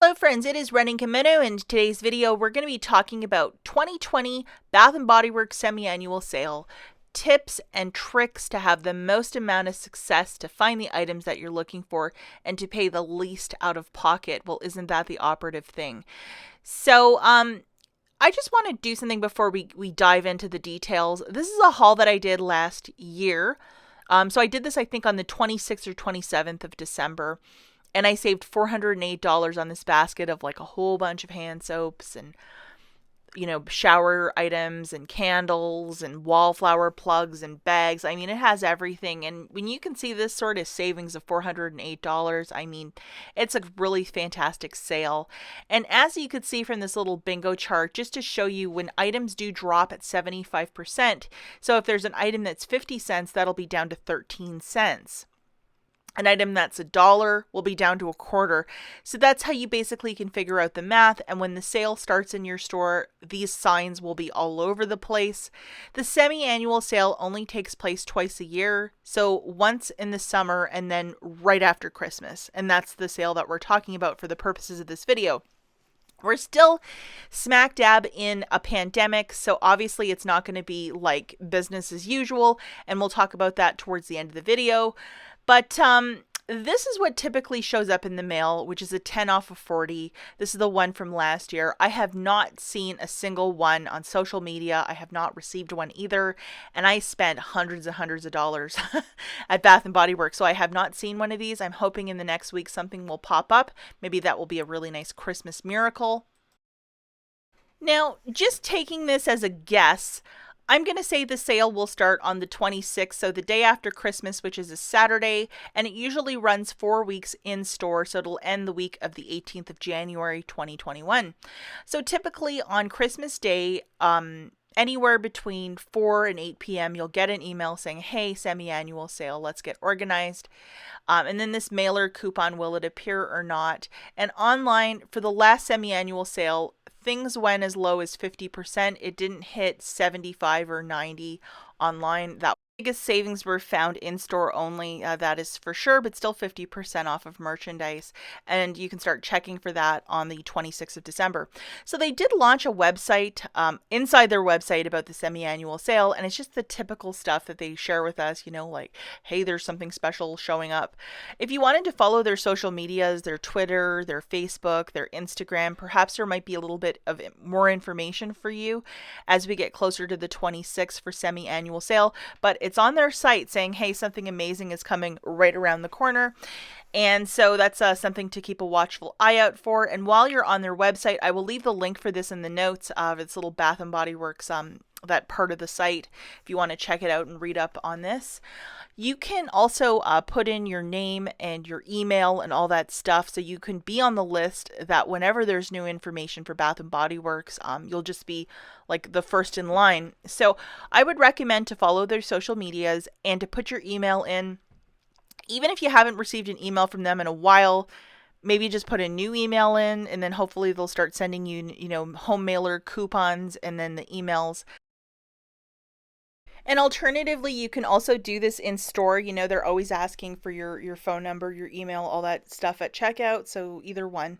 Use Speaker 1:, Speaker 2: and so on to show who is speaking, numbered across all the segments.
Speaker 1: Hello friends, it is Running Kimono, and in today's video we're going to be talking about 2020 Bath & Body Works semi-annual sale. Tips and tricks to have the most amount of success to find the items that you're looking for and to pay the least out of pocket. Well, isn't that the operative thing? So, I just want to do something before we dive into the details. This is a haul that I did last year. So I did this, I think, on the 26th or 27th of December. And I saved $408 on this basket of like a whole bunch of hand soaps and, shower items and candles and wallflower plugs and bags. I mean, it has everything. And when you can see this sort of savings of $408, I mean, it's a really fantastic sale. And as you could see from this little bingo chart, just to show you when items do drop at 75%. So if there's an item that's 50 cents, that'll be down to 13 cents. An item that's $1 will be down to a quarter. So that's how you basically can figure out the math. And when the sale starts in your store, these signs will be all over the place. The semi-annual sale only takes place twice a year. So once in the summer and then right after Christmas. And that's the sale that we're talking about for the purposes of this video. We're still smack dab in a pandemic, so obviously it's not going to be like business as usual, and we'll talk about that towards the end of the video. But this is what typically shows up in the mail, which is a 10 off of 40. This is the one from last year. I have not seen a single one on social media. I have not received one either. And I spent hundreds and hundreds of dollars at Bath & Body Works. So I have not seen one of these. I'm hoping in the next week something will pop up. Maybe that will be a really nice Christmas miracle. Now, just taking this as a guess, I'm going to say the sale will start on the 26th, so the day after Christmas, which is a Saturday, and it usually runs 4 weeks in store, so it'll end the week of the 18th of January, 2021. So typically on Christmas Day, anywhere between 4 and 8 p.m., you'll get an email saying, hey, semi-annual sale, let's get organized. And then this mailer coupon, will it appear or not? And online, for the last semi-annual sale, things went as low as 50%. It didn't hit 75 or 90 online. That biggest savings were found in store only, that is for sure, but still 50% off of merchandise. And you can start checking for that on the 26th of December. So they did launch a website inside their website about the semi-annual sale. And it's just the typical stuff that they share with us, like, hey, there's something special showing up. If you wanted to follow their social medias, their Twitter, their Facebook, their Instagram, perhaps there might be a little bit of more information for you as we get closer to the 26th for semi-annual sale. But it's on their site saying, hey, something amazing is coming right around the corner. And so that's something to keep a watchful eye out for. And while you're on their website, I will leave the link for this in the notes of its little Bath & Body Works, that part of the site, if you want to check it out and read up on this. You can also put in your name and your email and all that stuff, so you can be on the list that whenever there's new information for Bath & Body Works, you'll just be like the first in line. So I would recommend to follow their social medias and to put your email in. Even if you haven't received an email from them in a while, maybe just put a new email in, and then hopefully they'll start sending you, home mailer coupons and then the emails. And alternatively, you can also do this in store. They're always asking for your phone number, your email, all that stuff at checkout. So either one.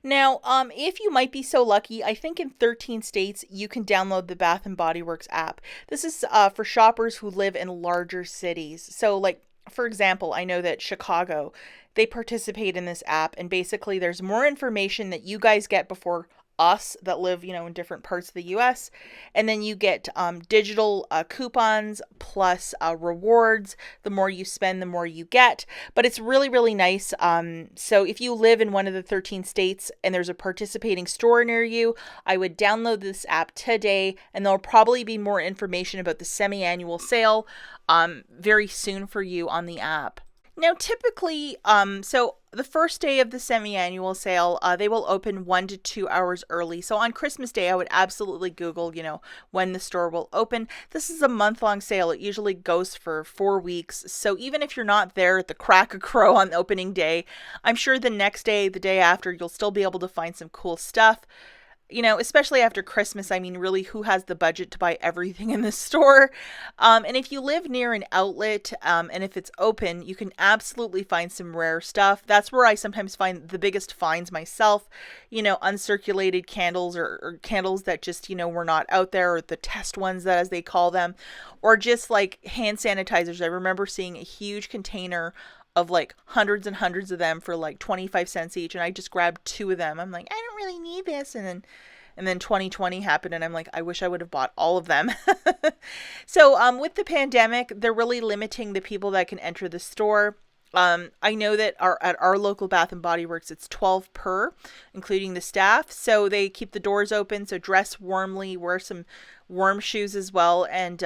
Speaker 1: Now, if you might be so lucky, I think in 13 states, you can download the Bath & Body Works app. This is for shoppers who live in larger cities. So like, for example, I know that Chicago, they participate in this app. And basically, there's more information that you guys get before us that live, in different parts of the U.S. And then you get digital coupons plus rewards. The more you spend, the more you get. But it's really, really nice. So if you live in one of the 13 states and there's a participating store near you, I would download this app today, and there'll probably be more information about the semi-annual sale very soon for you on the app. Now, typically, so the first day of the semi-annual sale, they will open 1 to 2 hours early. So on Christmas Day, I would absolutely Google, when the store will open. This is a month-long sale. It usually goes for 4 weeks. So even if you're not there at the crack of crow on opening day, I'm sure the next day, the day after, you'll still be able to find some cool stuff. especially after Christmas. I mean, really, who has the budget to buy everything in the store? And if you live near an outlet, and if it's open, you can absolutely find some rare stuff. That's where I sometimes find the biggest finds myself, uncirculated candles, or candles that just, were not out there, or the test ones, that as they call them, or just like hand sanitizers. I remember seeing a huge container of like hundreds and hundreds of them for like 25 cents each, and I just grabbed two of them. I'm like, I don't really need this. And then 2020 happened, and I'm like, I wish I would have bought all of them. So with the pandemic, they're really limiting the people that can enter the store. I know that at our local Bath and Body Works, it's 12 per, including the staff. So they keep the doors open. So dress warmly, wear some warm shoes as well, and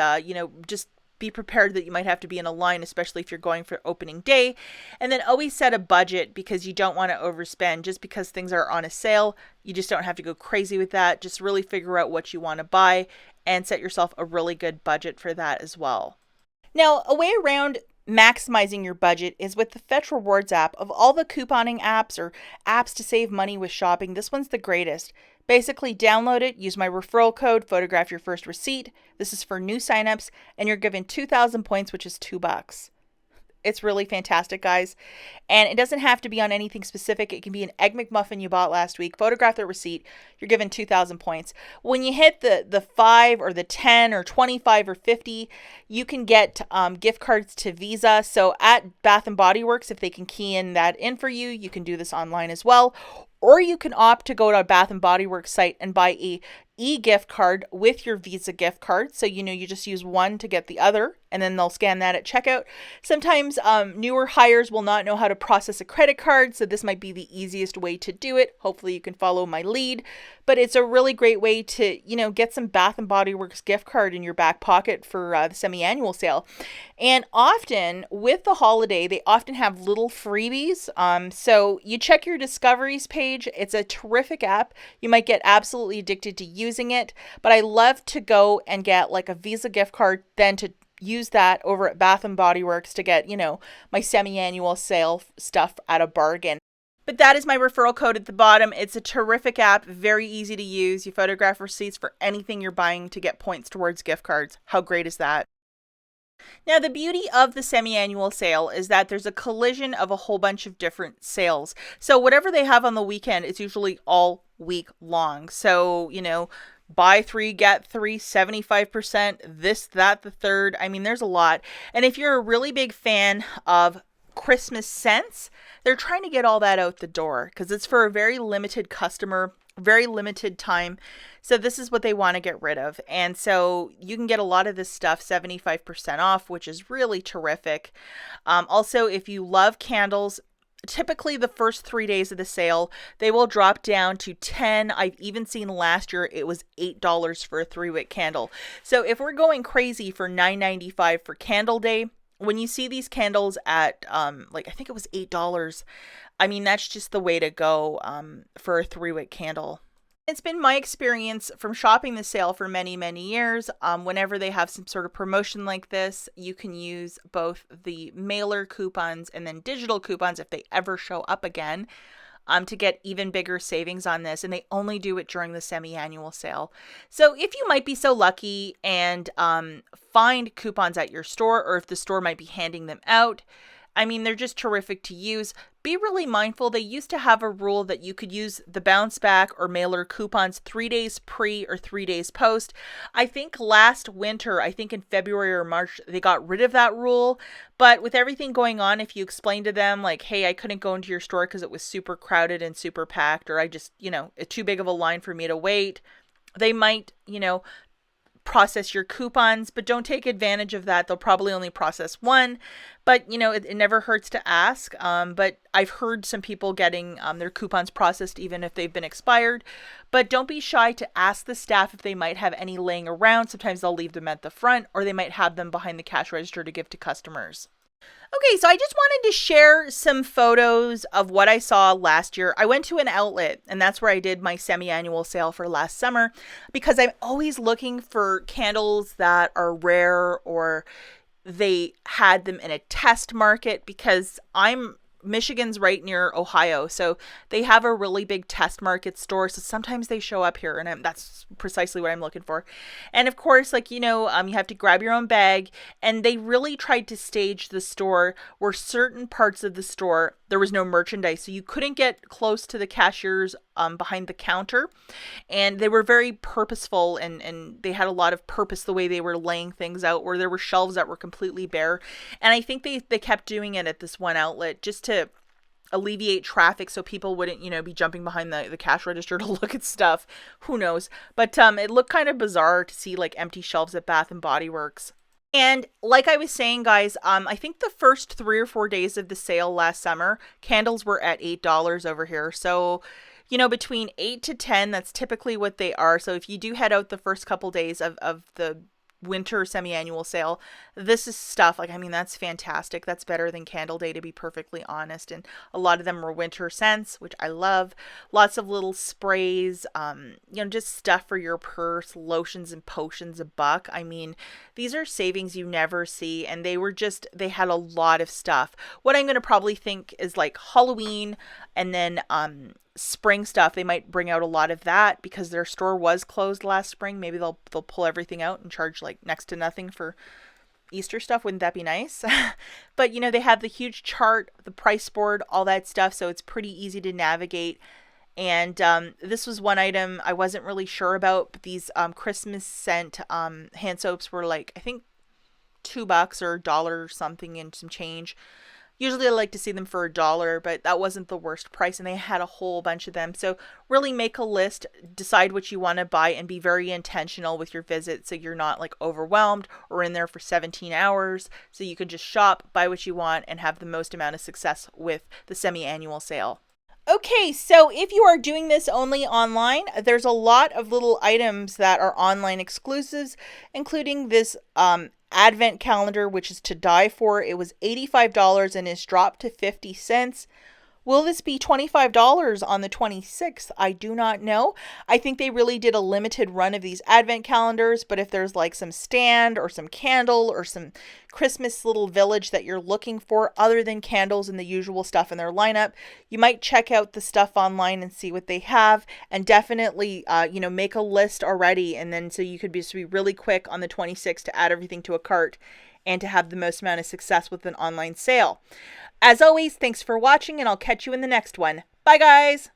Speaker 1: just be prepared that you might have to be in a line, especially if you're going for opening day. And then always set a budget, because you don't want to overspend. Just because things are on a sale, you just don't have to go crazy with that. Just really figure out what you want to buy and set yourself a really good budget for that as well. Now, a way around maximizing your budget is with the Fetch Rewards app. Of all the couponing apps or apps to save money with shopping, this one's the greatest. Basically, download it, use my referral code, photograph your first receipt. This is for new signups, and you're given 2,000 points, which is $2. It's really fantastic, guys. And it doesn't have to be on anything specific. It can be an Egg McMuffin you bought last week. Photograph the receipt. You're given 2,000 points. When you hit the 5 or the 10 or 25 or 50, you can get gift cards to Visa. So at Bath and Body Works, if they can key in that in for you, you can do this online as well. Or you can opt to go to a Bath and Body Works site and buy a EGift card with your Visa gift card. So, you just use one to get the other, and then they'll scan that at checkout. Sometimes newer hires will not know how to process a credit card, so this might be the easiest way to do it. Hopefully you can follow my lead. But it's a really great way to, get some Bath and Body Works gift card in your back pocket for the semi-annual sale. And often with the holiday, they often have little freebies. So you check your discoveries page. It's a terrific app. You might get absolutely addicted to using it, but I love to go and get like a Visa gift card, then to use that over at Bath and Body Works to get, my semi-annual sale stuff at a bargain. But that is my referral code at the bottom. It's a terrific app, very easy to use. You photograph receipts for anything you're buying to get points towards gift cards. How great is that? Now, the beauty of the semi-annual sale is that there's a collision of a whole bunch of different sales. So whatever they have on the weekend, it's usually all week long. So, buy 3, get 3, 75%, this, that, the third. I mean, there's a lot. And if you're a really big fan of Christmas scents, they're trying to get all that out the door, because it's for a very limited customer, very limited time. So this is what they want to get rid of. And so you can get a lot of this stuff 75% off, which is really terrific. Also, if you love candles, typically the first 3 days of the sale, they will drop down to 10. I've even seen last year it was $8 for a 3-wick candle. So if we're going crazy for $9.95 for Candle Day, when you see these candles at I think it was $8, I mean, that's just the way to go for a 3-wick candle. It's been my experience from shopping the sale for many, many years. Whenever they have some sort of promotion like this, you can use both the mailer coupons and then digital coupons if they ever show up again, to get even bigger savings on this. And they only do it during the semi-annual sale. So if you might be so lucky and find coupons at your store, or if the store might be handing them out, I mean, they're just terrific to use. Be really mindful. They used to have a rule that you could use the bounce back or mailer coupons 3 days pre or 3 days post. I think last winter, I think in February or March, they got rid of that rule. But with everything going on, if you explain to them like, hey, I couldn't go into your store because it was super crowded and super packed, or I just, it's too big of a line for me to wait, they might, process your coupons, but don't take advantage of that. They'll probably only process one, but it never hurts to ask. But I've heard some people getting their coupons processed even if they've been expired. But don't be shy to ask the staff if they might have any laying around. Sometimes they'll leave them at the front, or they might have them behind the cash register to give to customers. Okay, so I just wanted to share some photos of what I saw last year. I went to an outlet, and that's where I did my semi-annual sale for last summer, because I'm always looking for candles that are rare, or they had them in a test market, because I'm Michigan's right near Ohio, so they have a really big test market store. So sometimes they show up here, and that's precisely what I'm looking for. And of course, like you have to grab your own bag. And they really tried to stage the store where certain parts of the store there was no merchandise, so you couldn't get close to the cashiers behind the counter. And they were very purposeful, and they had a lot of purpose the way they were laying things out, where there were shelves that were completely bare. And I think they kept doing it at this one outlet just to alleviate traffic so people wouldn't, be jumping behind the cash register to look at stuff. Who knows? But it looked kind of bizarre to see like empty shelves at Bath and Body Works. And like I was saying, guys, I think the first 3 or 4 days of the sale last summer, candles were at $8 over here. So, between 8 to 10, that's typically what they are. So if you do head out the first couple days of the winter semi-annual sale, this is stuff like, that's fantastic. That's better than Candle Day, to be perfectly honest. And a lot of them were winter scents, which I love. Lots of little sprays, just stuff for your purse, lotions and potions, $1. These are savings you never see, and they had a lot of stuff. What I'm going to probably think is like Halloween, and then spring stuff. They might bring out a lot of that because their store was closed last spring. Maybe they'll pull everything out and charge like next to nothing for Easter stuff. Wouldn't that be nice? But they have the huge chart, the price board, all that stuff, so it's pretty easy to navigate. And this was one item I wasn't really sure about, but these Christmas scent hand soaps were like, I think $2 or $1 or something and some change. Usually I like to see them for $1, but that wasn't the worst price, and they had a whole bunch of them. So really make a list, decide what you want to buy, and be very intentional with your visit so you're not like overwhelmed or in there for 17 hours. So you can just shop, buy what you want, and have the most amount of success with the semi-annual sale. Okay, so if you are doing this only online, there's a lot of little items that are online exclusives, including this Advent calendar, which is to die for. It was $85 and is dropped to 50 cents. Will this be $25 on the 26th? I do not know. I think they really did a limited run of these advent calendars, but if there's like some stand or some candle or some Christmas little village that you're looking for other than candles and the usual stuff in their lineup, you might check out the stuff online and see what they have, and definitely, make a list already, and then so you could just be really quick on the 26th to add everything to a cart and to have the most amount of success with an online sale. As always, thanks for watching, and I'll catch you in the next one. Bye, guys!